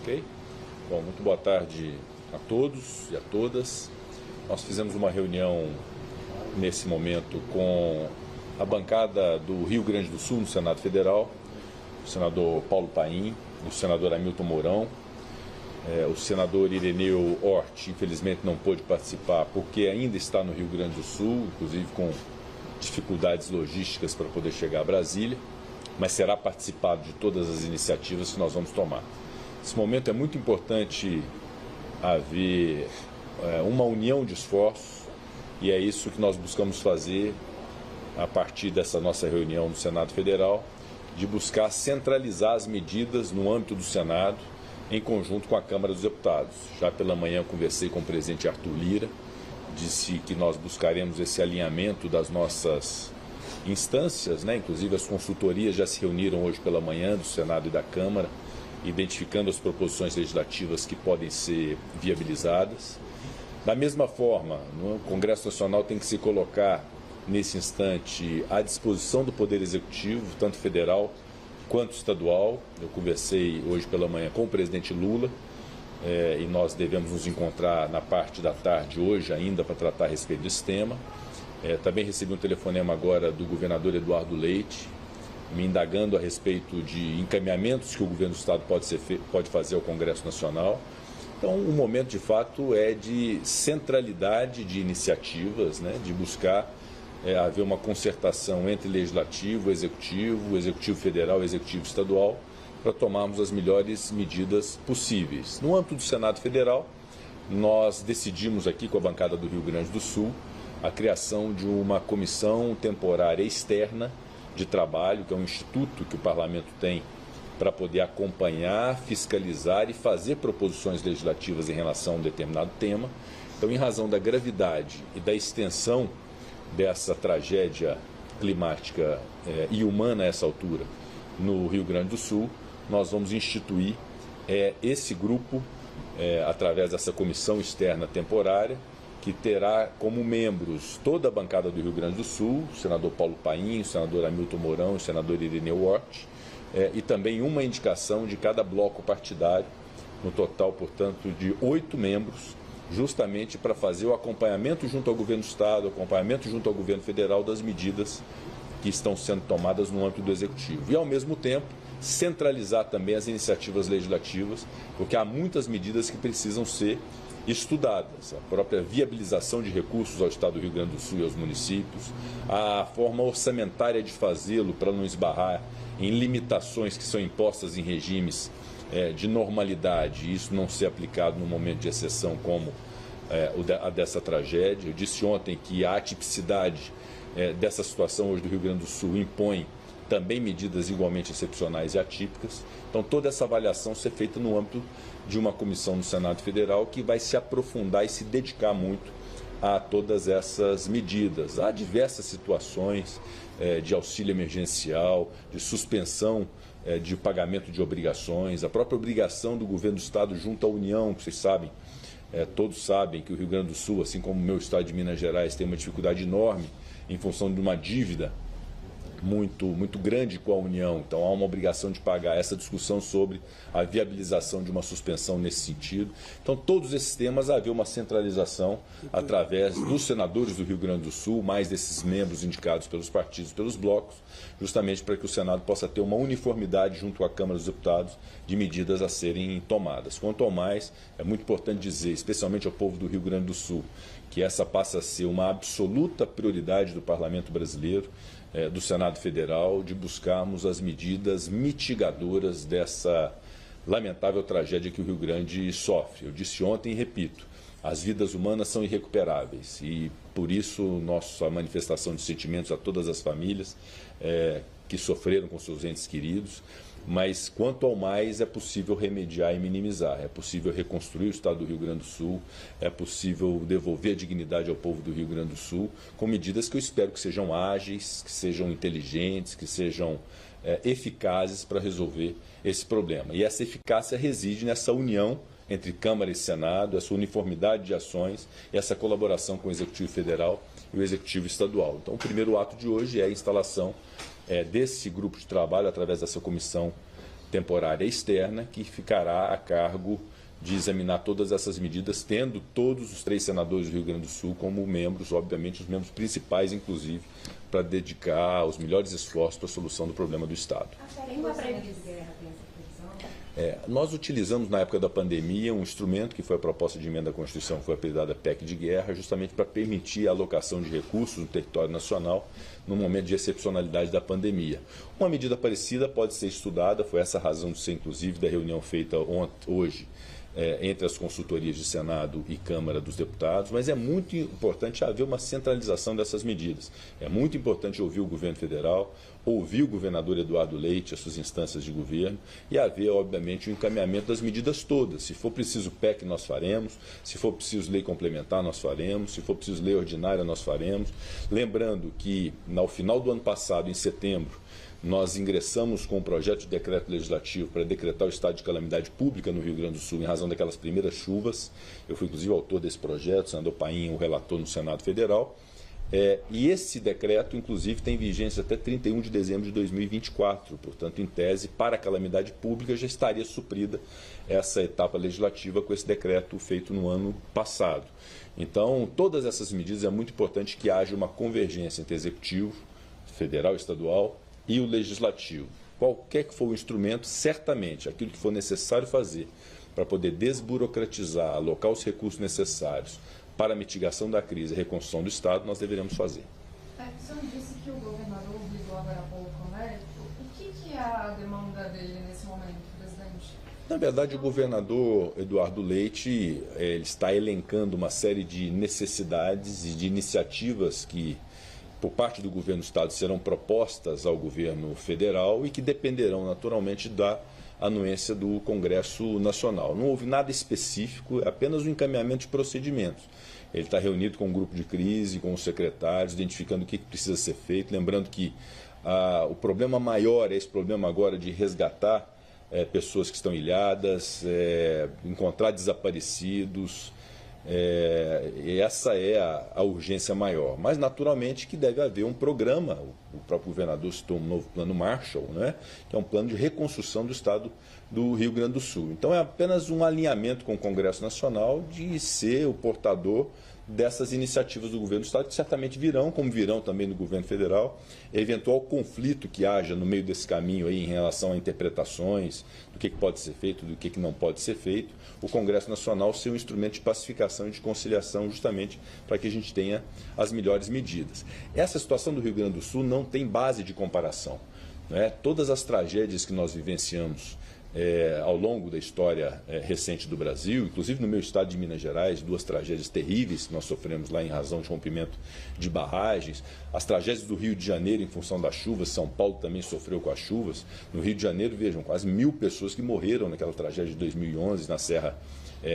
ok? Bom, muito boa tarde a todos e a todas. Nós fizemos uma reunião nesse momento com a bancada do Rio Grande do Sul no Senado Federal, o senador Paulo Paim, o senador Hamilton Mourão, o senador Ireneu Hort, infelizmente não pôde participar porque ainda está no Rio Grande do Sul, inclusive com dificuldades logísticas para poder chegar a Brasília, mas será participado de todas as iniciativas que nós vamos tomar. Nesse momento é muito importante haver uma união de esforços e é isso que nós buscamos fazer a partir dessa nossa reunião no Senado Federal, de buscar centralizar as medidas no âmbito do Senado, em conjunto com a Câmara dos Deputados. Já pela manhã conversei com o presidente Arthur Lira, disse que nós buscaremos esse alinhamento das nossas instâncias, inclusive as consultorias já se reuniram hoje pela manhã do Senado e da Câmara, identificando as proposições legislativas que podem ser viabilizadas. Da mesma forma, o Congresso Nacional tem que se colocar, nesse instante, à disposição do Poder Executivo, tanto federal quanto estadual. Eu conversei hoje pela manhã com o presidente Lula e nós devemos nos encontrar na parte da tarde hoje ainda para tratar a respeito desse tema. Também recebi um telefonema agora do governador Eduardo Leite, me indagando a respeito de encaminhamentos que o governo do Estado pode fazer ao Congresso Nacional. Então, o momento, de fato, é de centralidade de iniciativas, de buscar haver uma concertação entre Legislativo, Executivo Federal e Executivo Estadual, para tomarmos as melhores medidas possíveis. No âmbito do Senado Federal, nós decidimos aqui com a bancada do Rio Grande do Sul a criação de uma comissão temporária externa de trabalho, que é um instituto que o Parlamento tem para poder acompanhar, fiscalizar e fazer proposições legislativas em relação a um determinado tema. Então, em razão da gravidade e da extensão dessa tragédia climática e humana a essa altura no Rio Grande do Sul, nós vamos instituir esse grupo através dessa comissão externa temporária, que terá como membros toda a bancada do Rio Grande do Sul, o senador Paulo Paim, o senador Hamilton Mourão, o senador Ireneu Hort, e também uma indicação de cada bloco partidário, no total, portanto, de 8 membros, justamente para fazer o acompanhamento junto ao governo do Estado, o acompanhamento junto ao governo federal das medidas que estão sendo tomadas no âmbito do Executivo. E, ao mesmo tempo, centralizar também as iniciativas legislativas, porque há muitas medidas que precisam ser estudadas. A própria viabilização de recursos ao Estado do Rio Grande do Sul e aos municípios, a forma orçamentária de fazê-lo para não esbarrar em limitações que são impostas em regimes de normalidade e isso não ser aplicado no momento de exceção como a dessa tragédia. Eu disse ontem que a atipicidade dessa situação hoje do Rio Grande do Sul impõe também medidas igualmente excepcionais e atípicas. Então, toda essa avaliação ser feita no âmbito de uma comissão no Senado Federal que vai se aprofundar e se dedicar muito a todas essas medidas. Há diversas situações de auxílio emergencial, de suspensão de pagamento de obrigações, a própria obrigação do governo do Estado junto à União, que vocês sabem, todos sabem que o Rio Grande do Sul, assim como o meu estado de Minas Gerais, tem uma dificuldade enorme em função de uma dívida muito grande com a União. Então há uma obrigação de pagar. Essa discussão sobre a viabilização de uma suspensão nesse sentido. Então, todos esses temas, haver uma centralização através dos senadores do Rio Grande do Sul, mais desses membros indicados pelos partidos, pelos blocos, justamente para que o Senado possa ter uma uniformidade junto à Câmara dos Deputados de medidas a serem tomadas. Quanto ao mais, é muito importante dizer, especialmente ao povo do Rio Grande do Sul, que essa passa a ser uma absoluta prioridade do Parlamento brasileiro, do Senado Federal, de buscarmos as medidas mitigadoras dessa lamentável tragédia que o Rio Grande sofre. Eu disse ontem e repito, as vidas humanas são irrecuperáveis e, por isso, nossa manifestação de sentimentos a todas as famílias que sofreram com seus entes queridos, mas quanto ao mais é possível remediar e minimizar, é possível reconstruir o Estado do Rio Grande do Sul, é possível devolver a dignidade ao povo do Rio Grande do Sul, com medidas que eu espero que sejam ágeis, que sejam inteligentes, que sejam eficazes para resolver esse problema. E essa eficácia reside nessa união entre Câmara e Senado, essa uniformidade de ações e essa colaboração com o Executivo Federal e o Executivo Estadual. Então, o primeiro ato de hoje é a instalação desse grupo de trabalho através dessa comissão temporária externa que ficará a cargo de examinar todas essas medidas, tendo todos os 3 senadores do Rio Grande do Sul como membros, obviamente os membros principais, inclusive, para dedicar os melhores esforços para a solução do problema do Estado. Nós utilizamos na época da pandemia um instrumento que foi a proposta de emenda à Constituição, que foi apelidada PEC de guerra, justamente para permitir a alocação de recursos no território nacional no momento de excepcionalidade da pandemia. Uma medida parecida pode ser estudada, foi essa a razão de ser, inclusive, da reunião feita hoje entre as consultorias de Senado e Câmara dos Deputados, mas é muito importante haver uma centralização dessas medidas. É muito importante ouvir o governo federal, ouvir o governador Eduardo Leite, as suas instâncias de governo, e haver, obviamente, o encaminhamento das medidas todas. Se for preciso PEC, nós faremos. Se for preciso lei complementar, nós faremos. Se for preciso lei ordinária, nós faremos. Lembrando que, no final do ano passado, em setembro, nós ingressamos com um projeto de decreto legislativo para decretar o estado de calamidade pública no Rio Grande do Sul em razão daquelas primeiras chuvas. Eu fui, inclusive, autor desse projeto, o senador Paim, o relator no Senado Federal. E esse decreto, inclusive, tem vigência até 31 de dezembro de 2024. Portanto, em tese, para a calamidade pública já estaria suprida essa etapa legislativa com esse decreto feito no ano passado. Então, todas essas medidas é muito importante que haja uma convergência entre executivo, federal e estadual, e o legislativo. Qualquer que for o instrumento, certamente, aquilo que for necessário fazer para poder desburocratizar, alocar os recursos necessários para a mitigação da crise e reconstrução do Estado, nós deveremos fazer. O senhor disse que o governador visou agora há pouco, né? O que é a demanda dele nesse momento, presidente? Na verdade, o governador Eduardo Leite ele está elencando uma série de necessidades e de iniciativas que, por parte do governo do Estado, serão propostas ao governo federal e que dependerão naturalmente da anuência do Congresso Nacional. Não houve nada específico, é apenas um encaminhamento de procedimentos. Ele está reunido com um grupo de crise, com os secretários, identificando o que precisa ser feito. Lembrando que o problema maior é esse problema agora de resgatar pessoas que estão ilhadas, encontrar desaparecidos. E essa é a urgência maior. Mas, naturalmente, que deve haver um programa, o próprio governador citou um novo plano Marshall, né, que é um plano de reconstrução do Estado do Rio Grande do Sul. Então, é apenas um alinhamento com o Congresso Nacional de ser o portador dessas iniciativas do governo do Estado, que certamente virão, como virão também no governo federal, eventual conflito que haja no meio desse caminho aí em relação a interpretações do que pode ser feito, do que não pode ser feito, o Congresso Nacional ser um instrumento de pacificação e de conciliação justamente para que a gente tenha as melhores medidas. Essa situação do Rio Grande do Sul não tem base de comparação, né? Todas as tragédias que nós vivenciamos ao longo da história recente do Brasil, inclusive no meu estado de Minas Gerais, 2 tragédias terríveis que nós sofremos lá em razão de rompimento de barragens, as tragédias do Rio de Janeiro em função das chuvas, São Paulo também sofreu com as chuvas. No Rio de Janeiro, vejam, quase 1000 pessoas que morreram naquela tragédia de 2011 na Serra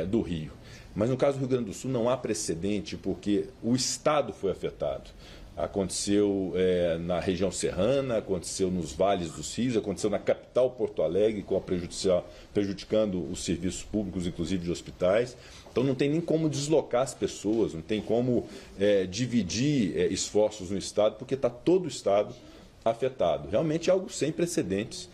do Rio. Mas no caso do Rio Grande do Sul não há precedente porque o estado foi afetado. Aconteceu na região serrana, aconteceu nos vales dos rios, aconteceu na capital Porto Alegre, prejudicando os serviços públicos, inclusive de hospitais. Então não tem nem como deslocar as pessoas, não tem como dividir esforços no Estado, porque está todo o Estado afetado. Realmente é algo sem precedentes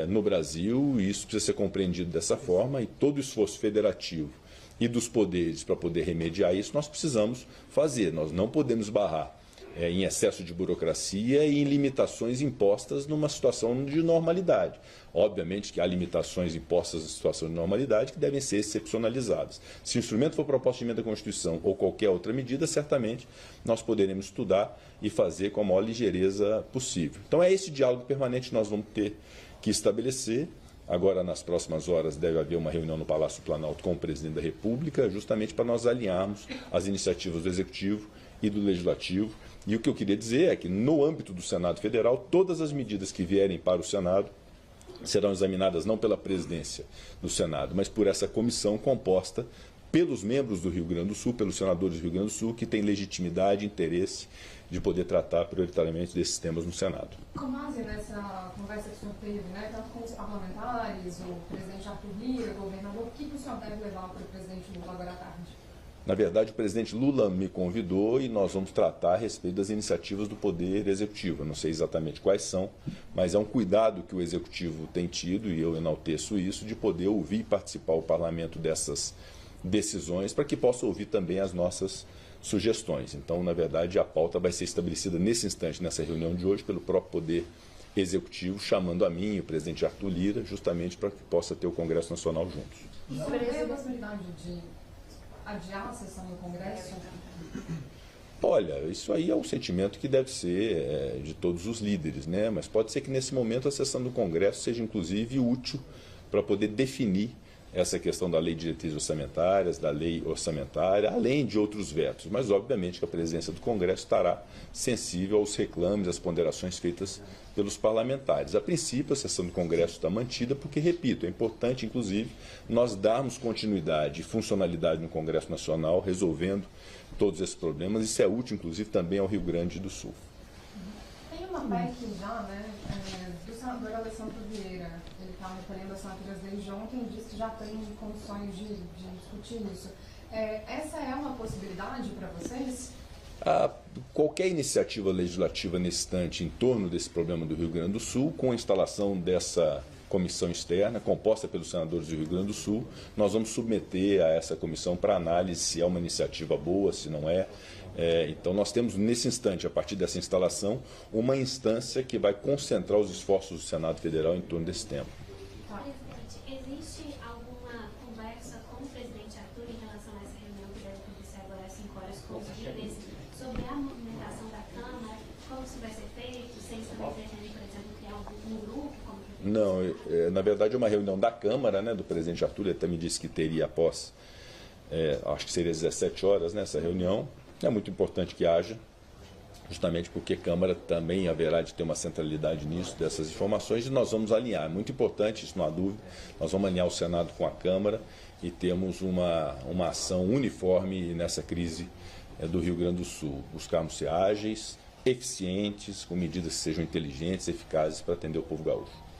no Brasil, e isso precisa ser compreendido dessa forma, e todo o esforço federativo e dos poderes para poder remediar isso, nós precisamos fazer. Nós não podemos barrar em excesso de burocracia e em limitações impostas numa situação de normalidade. Obviamente que há limitações impostas na situação de normalidade que devem ser excepcionalizadas. Se o instrumento for proposta de emenda à Constituição ou qualquer outra medida, certamente nós poderemos estudar e fazer com a maior ligeireza possível. Então é esse diálogo permanente que nós vamos ter que estabelecer. Agora, nas próximas horas, deve haver uma reunião no Palácio Planalto com o presidente da República, justamente para nós alinharmos as iniciativas do Executivo e do Legislativo. E o que eu queria dizer é que, no âmbito do Senado Federal, todas as medidas que vierem para o Senado serão examinadas não pela presidência do Senado, mas por essa comissão composta pelos membros do Rio Grande do Sul, pelos senadores do Rio Grande do Sul, que têm legitimidade e interesse de poder tratar prioritariamente desses temas no Senado. Com base nessa conversa que o senhor teve, né, tanto com os parlamentares, o presidente Arthur Lira, o governador, o que o senhor deve levar para o presidente Lula agora à tarde? Na verdade, o presidente Lula me convidou e nós vamos tratar a respeito das iniciativas do Poder Executivo. Eu não sei exatamente quais são, mas é um cuidado que o Executivo tem tido, e eu enalteço isso, de poder ouvir e participar o Parlamento dessas decisões, para que possa ouvir também as nossas sugestões. Então, na verdade, a pauta vai ser estabelecida nesse instante, nessa reunião de hoje, pelo próprio Poder Executivo, chamando a mim e o presidente Arthur Lira, justamente para que possa ter o Congresso Nacional juntos. Você vê a possibilidade de adiar a sessão do Congresso? Olha, isso aí é um sentimento que deve ser de todos os líderes, né? Mas pode ser que nesse momento a sessão do Congresso seja inclusive útil para poder definir essa questão da lei de diretrizes orçamentárias, da lei orçamentária, além de outros vetos. Mas, obviamente, que a presidência do Congresso estará sensível aos reclames, às ponderações feitas pelos parlamentares. A princípio, a sessão do Congresso está mantida porque, repito, é importante, inclusive, nós darmos continuidade e funcionalidade no Congresso Nacional, resolvendo todos esses problemas. Isso é útil, inclusive, também ao Rio Grande do Sul. Tem uma PEC já, né, do senador Alessandro Vieira. Ele está recolhendo assinaturas desde ontem e diz que já tem condições de discutir isso. Essa é uma possibilidade para vocês? Qualquer iniciativa legislativa nesse instante em torno desse problema do Rio Grande do Sul, com a instalação dessa comissão externa, composta pelos senadores do Rio Grande do Sul, nós vamos submeter a essa comissão para análise se é uma iniciativa boa, se não é. Então, nós temos nesse instante, a partir dessa instalação, uma instância que vai concentrar os esforços do Senado Federal em torno desse tema. Presidente, existe alguma conversa com o presidente Arthur em relação a essa reunião que deve acontecer agora às 5 horas com os líderes, sobre a movimentação da Câmara, como isso vai ser feito, se eles também pretendem, por exemplo, criar um grupo? Não, na verdade é uma reunião da Câmara, né, do presidente Arthur. Ele até me disse que teria após, acho que seria às 17 horas, né, essa reunião. É muito importante que haja, justamente porque a Câmara também haverá de ter uma centralidade nisso, dessas informações, e nós vamos alinhar. É muito importante, isso não há dúvida, nós vamos alinhar o Senado com a Câmara e temos uma ação uniforme nessa crise do Rio Grande do Sul. Buscarmos ser ágeis, eficientes, com medidas que sejam inteligentes, eficazes para atender o povo gaúcho.